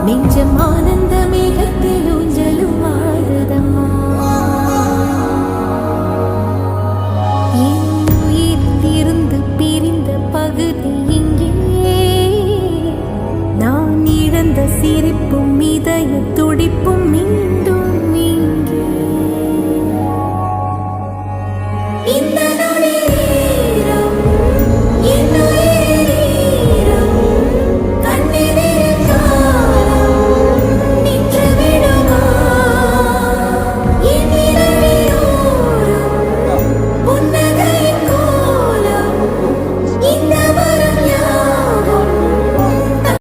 நெஞ்சம் ஆனந்த மேகத்தில் ஊஞ்சலும் ஆடுதம்மா. என் உயிரிலிருந்து பிரிந்த பகுதி இங்கே, நான் இழந்த சிரிப்பும் இதய துடிப்பும்